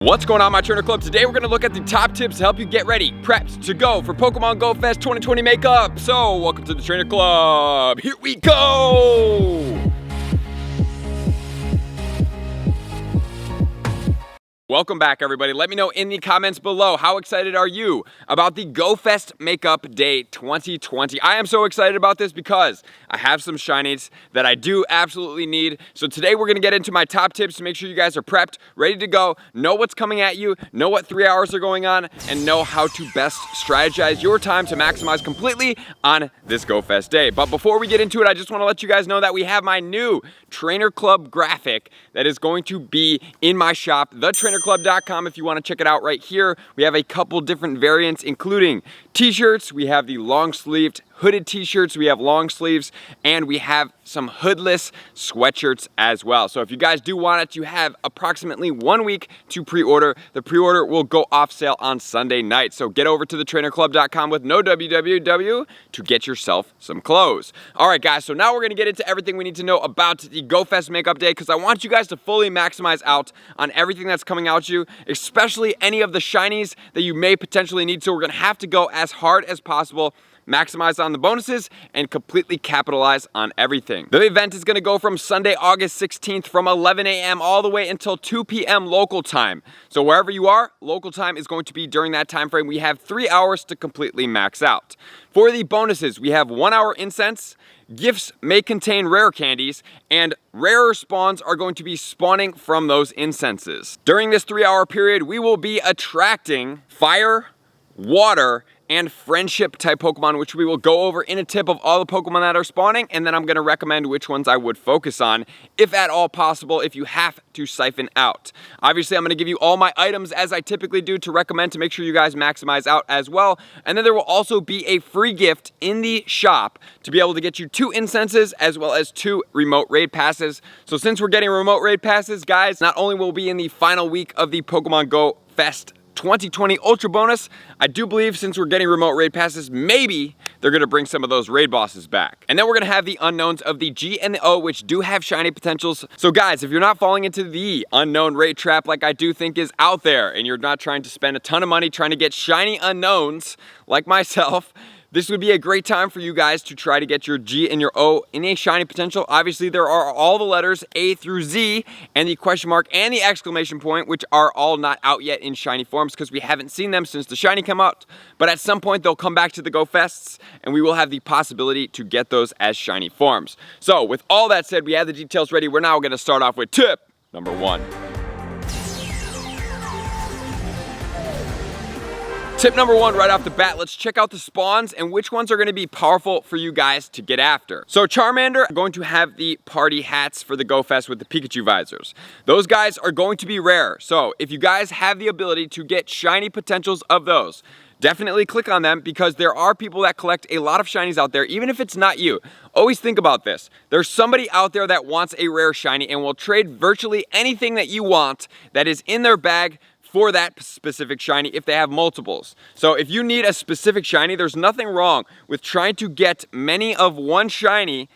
What's going on, my trainer club? Today we're going to look at the top tips to help you get ready, prepped to go for Pokemon Go Fest 2020 makeup. So, welcome to the trainer club. Here we go! Welcome back, everybody. Let me know in the comments below, how excited are you about the Go Fest Makeup Day 2020? I am so excited about this because I have some shinies that I do absolutely need. So today we're gonna get into my top tips to make sure you guys are prepped, ready to go, know what's coming at you, know what 3 hours are going on, and know how to best strategize your time to maximize completely on this Go Fest day. But before we get into it, I just wanna let you guys know that we have my new Trainer Club graphic that is going to be in my shop, thetrainerclub.com, if you want to check it out right here. We have a couple different variants, including t-shirts. We have the long-sleeved hooded t-shirts, we have long sleeves, and we have some hoodless sweatshirts as well. So if you guys do want it, you have approximately 1 week to pre-order. The pre-order will go off sale on Sunday night. So get over to thetrainerclub.com with no www to get yourself some clothes. All right, guys, so now we're gonna get into everything we need to know about the Go Fest Makeup Day, because I want you guys to fully maximize out on everything that's coming out to you, especially any of the shinies that you may potentially need. So we're gonna have to go as hard as possible, maximize on the bonuses, and completely capitalize on everything. The event is gonna go from Sunday, August 16th from 11 a.m. all the way until 2 p.m. local time. So wherever you are, local time is going to be during that time frame. We have 3 hours to completely max out. For the bonuses, we have 1 hour incense, gifts may contain rare candies, and rarer spawns are going to be spawning from those incenses. During this 3 hour period, we will be attracting fire, water, and friendship type Pokemon, which we will go over in a tip of all the Pokemon that are spawning, and then I'm gonna recommend which ones I would focus on, if at all possible, if you have to siphon out. Obviously, I'm gonna give you all my items as I typically do to recommend to make sure you guys maximize out as well. And then there will also be a free gift in the shop to be able to get you 2 incenses as well as 2 remote raid passes. So since we're getting remote raid passes, guys, not only will we be in the final week of the Pokemon Go Fest 2020 Ultra Bonus, I do believe since we're getting remote raid passes, maybe they're gonna bring some of those raid bosses back. And then we're gonna have the unknowns of the G and the O, which do have shiny potentials. So guys, if you're not falling into the unknown raid trap like I do think is out there, and you're not trying to spend a ton of money trying to get shiny unknowns like myself, this would be a great time for you guys to try to get your G and your O in a shiny potential. Obviously, there are all the letters A through Z, and the question mark and the exclamation point, which are all not out yet in shiny forms because we haven't seen them since the shiny came out. But at some point, they'll come back to the Go Fests, and we will have the possibility to get those as shiny forms. So with all that said, we have the details ready. We're now gonna start off with tip number 1. Tip number 1 right off the bat, let's check out the spawns and which ones are going to be powerful for you guys to get after. So Charmander are going to have the party hats for the Go Fest with the Pikachu visors. Those guys are going to be rare. So if you guys have the ability to get shiny potentials of those, definitely click on them, because there are people that collect a lot of shinies out there, even if it's not you. Always think about this. There's somebody out there that wants a rare shiny and will trade virtually anything that you want that is in their bag for that specific shiny if they have multiples. So if you need a specific shiny, there's nothing wrong with trying to get many of one shiny.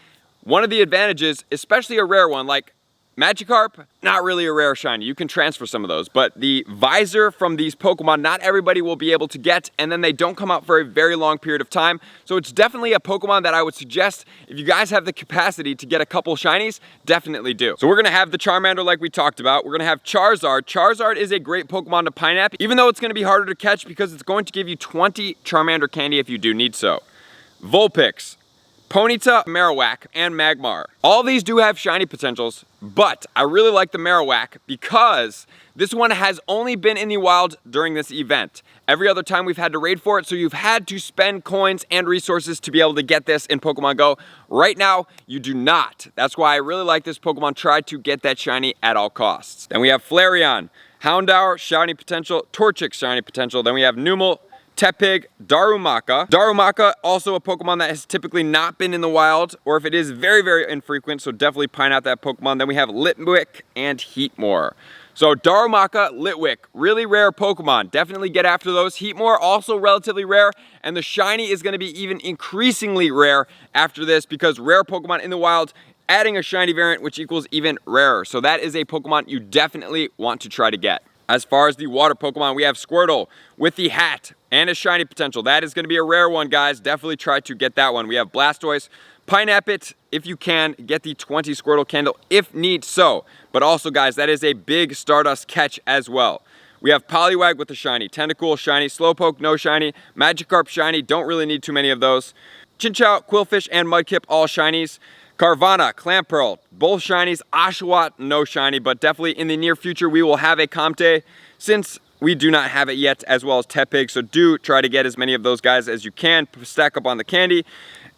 One of the advantages, especially a rare one like Magikarp, not really a rare shiny. You can transfer some of those, but the visor from these Pokemon, not everybody will be able to get, and then they don't come out for a very long period of time. So it's definitely a Pokemon that I would suggest, if you guys have the capacity to get a couple shinies, definitely do. So we're gonna have the Charmander like we talked about. We're gonna have Charizard. Charizard is a great Pokemon to Pineapple, even though it's gonna be harder to catch because it's going to give you 20 Charmander candy if you do need so. Vulpix, Ponyta, Marowak, and Magmar. All these do have shiny potentials, but I really like the Marowak because this one has only been in the wild during this event. Every other time we've had to raid for it, so you've had to spend coins and resources to be able to get this in Pokemon Go. Right now, you do not. That's why I really like this Pokemon. Try to get that shiny at all costs. Then we have Flareon, Houndour, shiny potential, Torchic, shiny potential. Then we have Numel, Tepig, Darumaka. Darumaka, also a Pokemon that has typically not been in the wild, or if it is, very, very infrequent, so definitely pine out that Pokemon. Then we have Litwick and Heatmor. So Darumaka, Litwick, really rare Pokemon. Definitely get after those. Heatmor, also relatively rare, and the shiny is going to be even increasingly rare after this because rare Pokemon in the wild adding a shiny variant, which equals even rarer. So that is a Pokemon you definitely want to try to get. As far as the water Pokemon, we have Squirtle with the hat and a shiny potential. That is going to be a rare one, guys. Definitely try to get that one. We have Blastoise, Pineapple it if you can. Get the 20 Squirtle candle if need so. But also, guys, that is a big Stardust catch as well. We have Poliwag with a shiny, Tentacool shiny, Slowpoke no shiny, Magikarp shiny, don't really need too many of those. Chinchou, Qwilfsih, and Mudkip all shinies. Carvanha, Clamperl, both shinies. Oshawott, no shiny, but definitely in the near future we will have a Comte since we do not have it yet, as well as Tepig, so do try to get as many of those guys as you can, stack up on the candy.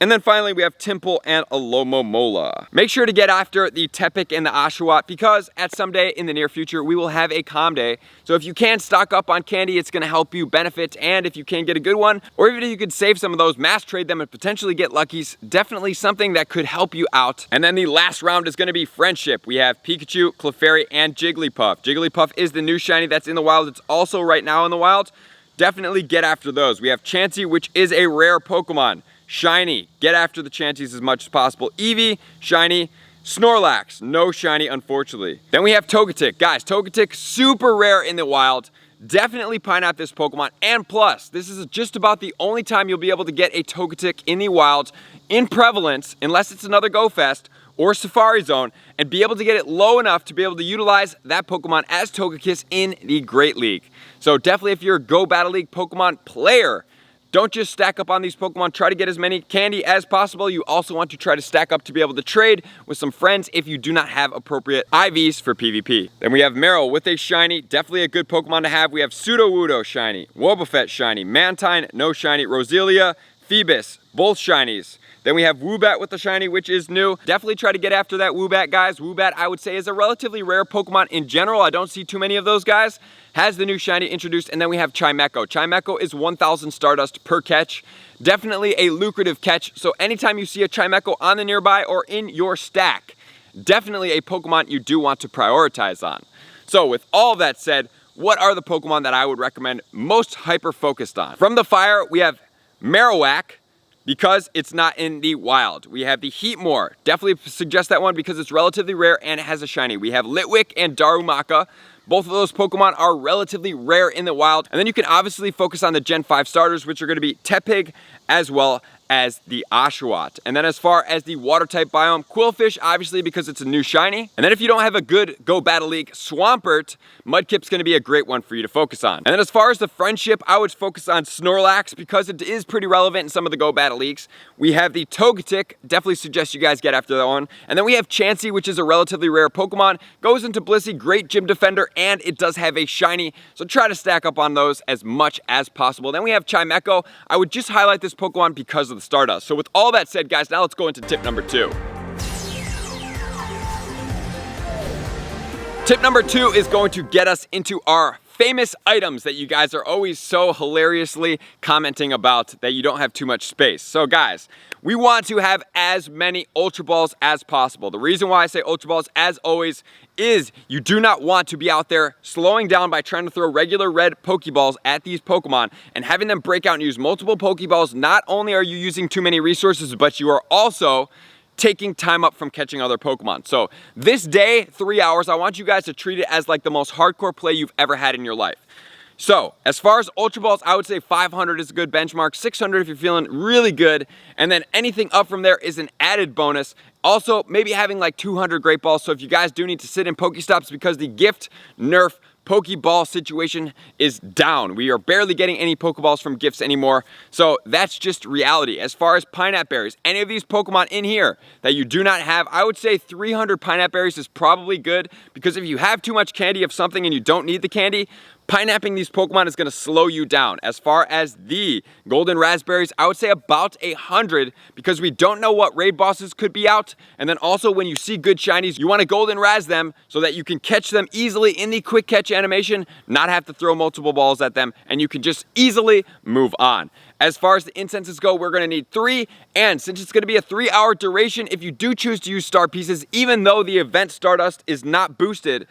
And then finally, we have Timple and Alomomola. Make sure to get after the Tepig and the Oshawott because at some day in the near future, we will have a Calm Day. So if you can stock up on candy, it's gonna help you benefit. And if you can get a good one, or even if you could save some of those, mass trade them and potentially get luckies, definitely something that could help you out. And then the last round is gonna be Friendship. We have Pikachu, Clefairy, and Jigglypuff. Jigglypuff is the new shiny that's in the wild. It's also right now in the wild. Definitely get after those. We have Chansey, which is a rare Pokemon. Shiny, get after the Chanseys as much as possible. Eevee, shiny. Snorlax, no shiny, unfortunately. Then we have Togetic. Guys, Togetic, super rare in the wild. Definitely pine out this Pokemon. And plus, this is just about the only time you'll be able to get a Togetic in the wild in prevalence, unless it's another Go Fest or Safari Zone, and be able to get it low enough to be able to utilize that Pokemon as Togekiss in the Great League. So definitely if you're a Go Battle League Pokemon player, don't just stack up on these Pokemon, try to get as many candy as possible. You also want to try to stack up to be able to trade with some friends if you do not have appropriate IVs for PvP. Then we have Meryl with a shiny, definitely a good Pokemon to have. We have Sudowoodo shiny, Wobbuffet shiny, Mantine, no shiny, Roselia, Phoebus, both shinies. Then we have Woobat with the shiny, which is new. Definitely try to get after that Woobat, guys. Woobat, I would say, is a relatively rare Pokemon in general. I don't see too many of those guys. Has the new shiny introduced. And then we have Chimecho. Chimecho is 1,000 Stardust per catch. Definitely a lucrative catch. So anytime you see a Chimecho on the nearby or in your stack, definitely a Pokemon you do want to prioritize on. So with all that said, what are the Pokemon that I would recommend most hyper-focused on? From the fire, we have Marowak, because it's not in the wild. We have the Heatmor. Definitely suggest that one because it's relatively rare and it has a shiny. We have Litwick and Darumaka. Both of those Pokemon are relatively rare in the wild. And then you can obviously focus on the Gen 5 starters, which are going to be Tepig as well as the Oshawott. And then as far as the water type biome, Qwilfsih, obviously because it's a new shiny. And then if you don't have a good Go Battle League Swampert, Mudkip's gonna be a great one for you to focus on. And then as far as the friendship, I would focus on Snorlax because it is pretty relevant in some of the Go Battle Leagues. We have the Togetic, definitely suggest you guys get after that one. And then we have Chansey, which is a relatively rare Pokemon. Goes into Blissey, great gym defender, and it does have a shiny. So try to stack up on those as much as possible. Then we have Chimecho. I would just highlight this Pokemon because of the Stardust. So with all that said, guys, now let's go into tip number 2. Tip number 2 is going to get us into our famous items that you guys are always so hilariously commenting about that you don't have too much space. So guys, we want to have as many Ultra Balls as possible. The reason why I say Ultra Balls, as always, is you do not want to be out there slowing down by trying to throw regular red Pokeballs at these Pokemon and having them break out and use multiple Pokeballs. Not only are you using too many resources, but you are also taking time up from catching other Pokemon. So this day, 3 hours, I want you guys to treat it as like the most hardcore play you've ever had in your life. So as far as Ultra Balls, I would say 500 is a good benchmark, 600 if you're feeling really good, and then anything up from there is an added bonus. Also, maybe having like 200 Great Balls, so if you guys do need to sit in Pokestops because the gift nerf Pokeball situation is down. We are barely getting any Pokeballs from gifts anymore, so that's just reality. As far as Pineapple Berries, any of these Pokemon in here that you do not have, I would say 300 Pineapple Berries is probably good, because if you have too much candy of something and you don't need the candy, pineapping these Pokemon is going to slow you down. As far as the Golden Raspberries, I would say about 100, because we don't know what raid bosses could be out. And then also when you see good shinies, you want to Golden Raz them so that you can catch them easily in the quick catch animation, not have to throw multiple balls at them, and you can just easily move on. As far as the incenses go, we're going to need 3, and since it's going to be a 3-hour duration, if you do choose to use star pieces, even though the event Stardust is not boosted,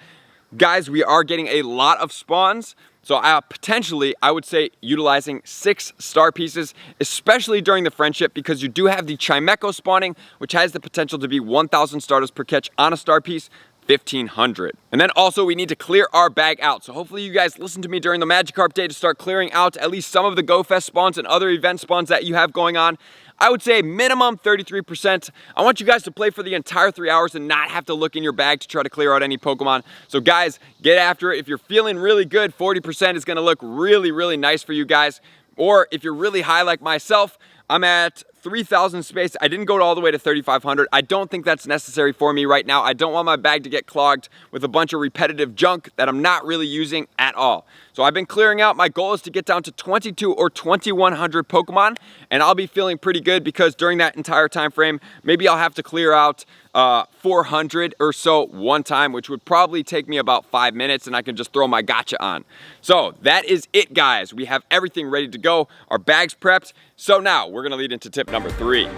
guys, we are getting a lot of spawns, so potentially I would say utilizing 6 star pieces, especially during the friendship, because you do have the Chimecho spawning, which has the potential to be 1,000 Stardust per catch on a star piece. 1,500. And then also we need to clear our bag out. So hopefully you guys listen to me during the Magikarp day to start clearing out at least some of the GoFest spawns and other event spawns that you have going on. I would say minimum 33%. I want you guys to play for the entire 3 hours and not have to look in your bag to try to clear out any Pokemon. So guys, get after it. If you're feeling really good, 40% is gonna look really, really nice for you guys. Or if you're really high like myself, I'm at 3,000 space. I didn't go all the way to 3,500. I don't think that's necessary for me right now. I don't want my bag to get clogged with a bunch of repetitive junk that I'm not really using at all. So I've been clearing out. My goal is to get down to 22 or 2,100 Pokemon, and I'll be feeling pretty good because during that entire time frame, maybe I'll have to clear out 400 or so one time, which would probably take me about 5 minutes, and I can just throw my gotcha on. So that is it, guys. We have everything ready to go. Our bag's prepped. So now we're gonna lead into tip number 3.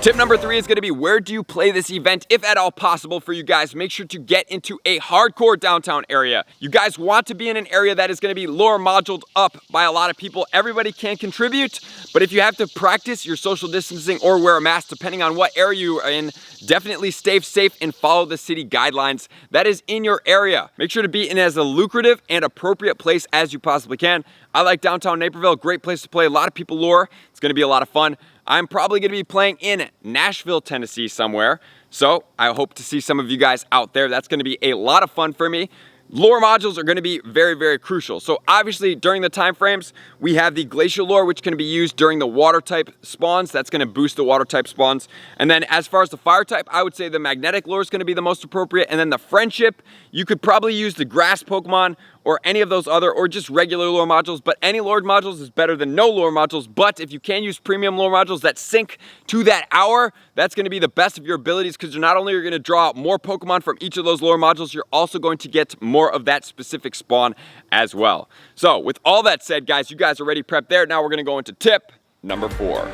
Tip number 3 is gonna be, where do you play this event? If at all possible for you guys, make sure to get into a hardcore downtown area. You guys want to be in an area that is gonna be lore moduled up by a lot of people. Everybody can contribute, but if you have to practice your social distancing or wear a mask, depending on what area you are in, definitely stay safe and follow the city guidelines that is in your area. Make sure to be in as a lucrative and appropriate place as you possibly can. I like downtown Naperville, great place to play. A lot of people lore. It's gonna be a lot of fun. I'm probably going to be playing in Nashville, Tennessee somewhere. So I hope to see some of you guys out there. That's going to be a lot of fun for me. Lore modules are going to be very, very crucial. So obviously during the time frames, we have the glacial lore, which can be used during the water type spawns. That's going to boost the water type spawns. And then as far as the fire type, I would say the magnetic lore is going to be the most appropriate. And then the friendship, you could probably use the grass Pokemon or any of those other, or just regular lore modules, but any lore modules is better than no lore modules. But if you can use premium lore modules that sync to that hour, that's gonna be the best of your abilities, because you're not only gonna draw out more Pokemon from each of those lore modules, you're also going to get more of that specific spawn as well. So with all that said, guys, you guys are ready prepped there. Now we're gonna go into tip number 4.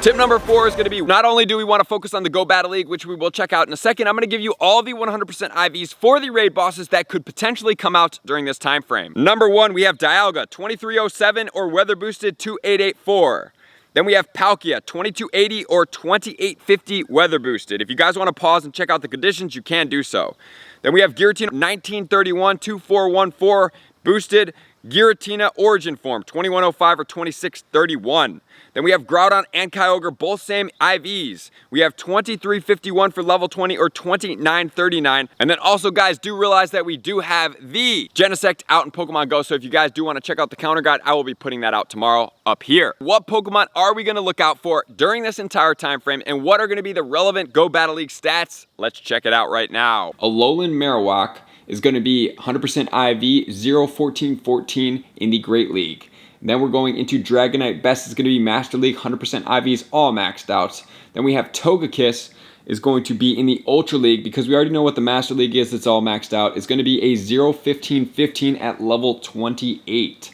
Tip number 4 is going to be, not only do we want to focus on the Go Battle League, which we will check out in a second, I'm going to give you all the 100% IVs for the raid bosses that could potentially come out during this time frame. Number 1, we have Dialga, 2307 or weather boosted 2884. Then we have Palkia, 2280 or 2850 weather boosted. If you guys want to pause and check out the conditions, you can do so. Then we have Giratina, 1931 2414 boosted. Giratina Origin Form, 2105 or 2631. Then we have Groudon and Kyogre, both same IVs. We have 2351 for level 20 or 2939. And then also, guys, do realize that we do have the Genesect out in Pokemon Go. So if you guys do want to check out the counter guide, I will be putting that out tomorrow up here. What Pokemon are we going to look out for during this entire time frame, and what are going to be the relevant Go Battle League stats? Let's check it out right now. Alolan Marowak is going to be 100% IV, 0-14-14 in the Great League. And then we're going into Dragonite. Best is going to be Master League, 100% IVs, all maxed out. Then we have Togekiss is going to be in the Ultra League, because we already know what the Master League is, it's all maxed out. It's going to be a 0-15-15 at level 28.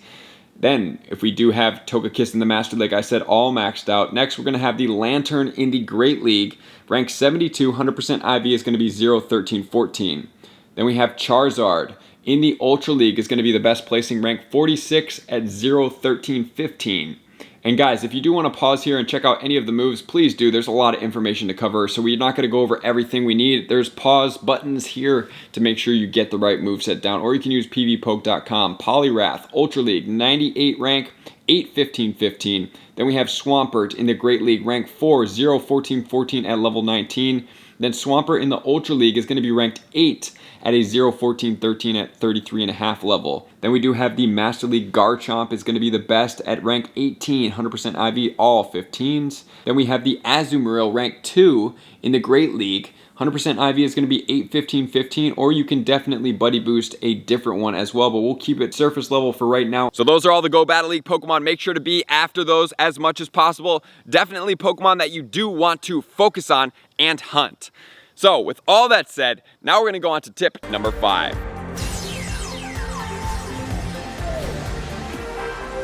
Then, if we do have Togekiss in the Master League, I said all maxed out. Next, we're going to have the Lantern in the Great League. Rank 72, 100% IV is going to be 0-13-14. Then we have Charizard. In the Ultra League is going to be the best placing, rank 46 at 0-13-15. And guys, if you do want to pause here and check out any of the moves, please do. There's a lot of information to cover, so we're not going to go over everything we need. There's pause buttons here to make sure you get the right moveset down, or you can use pvpoke.com. Poliwrath, Ultra League, 98 rank, 8-15-15. Then we have Swampert in the Great League, rank 4, 0-14-14 at level 19. Then Swampert in the Ultra League is going to be ranked 8 at a 0-14-13 at 33.5 level. Then we do have the Master League Garchomp is going to be the best at rank 18, 100% IV, all 15s. Then we have the Azumarill, rank 2 in the Great League. 100% IV is going to be 8-15-15, or you can definitely buddy boost a different one as well, but we'll keep it surface level for right now. So those are all the Go Battle League Pokemon. Make sure to be after those as much as possible. Definitely Pokemon that you do want to focus on and hunt. So with all that said, now we're going to go on to tip number 5.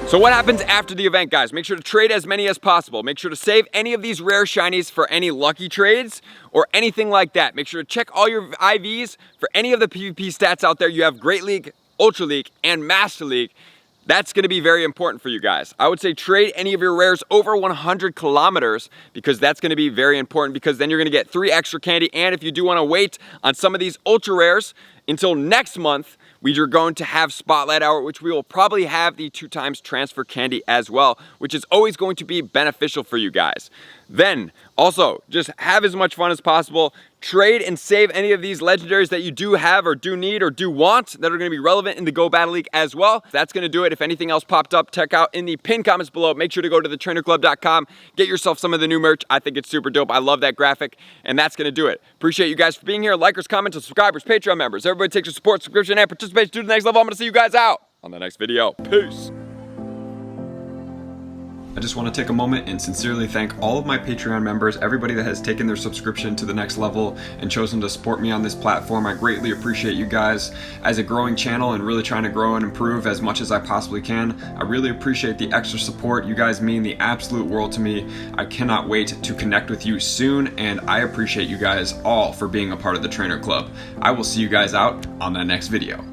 So what happens after the event, guys? Make sure to trade as many as possible. Make sure to save any of these rare shinies for any lucky trades or anything like that. Make sure to check all your IVs for any of the PvP stats out there. You have Great League, Ultra League, and Master League. That's going to be very important for you guys. I would say trade any of your rares over 100 kilometers because that's going to be very important, because then you're going to get 3 extra candy. And if you do want to wait on some of these ultra rares until next month, we are going to have Spotlight Hour, which we will probably have the 2x transfer candy as well, which is always going to be beneficial for you guys. Then also just have as much fun as possible. Trade and save any of these legendaries that you do have or do need or do want that are going to be relevant in the Go Battle League as well. That's going to do it. If anything else popped up, check out in the pinned comments below. Make sure to go to thetrainerclub.com, get yourself some of the new merch. I think it's super dope. I love that graphic, and that's going to do it. Appreciate you guys for being here. Likers, commenters, subscribers, Patreon members. Everybody takes your support, subscription, and participation to the next level. I'm going to see you guys out on the next video. Peace. I just want to take a moment and sincerely thank all of my Patreon members, everybody that has taken their subscription to the next level and chosen to support me on this platform. I greatly appreciate you guys. As a growing channel and really trying to grow and improve as much as I possibly can, I really appreciate the extra support. You guys mean the absolute world to me. I cannot wait to connect with you soon, and I appreciate you guys all for being a part of the Trainer Club. I will see you guys out on the next video.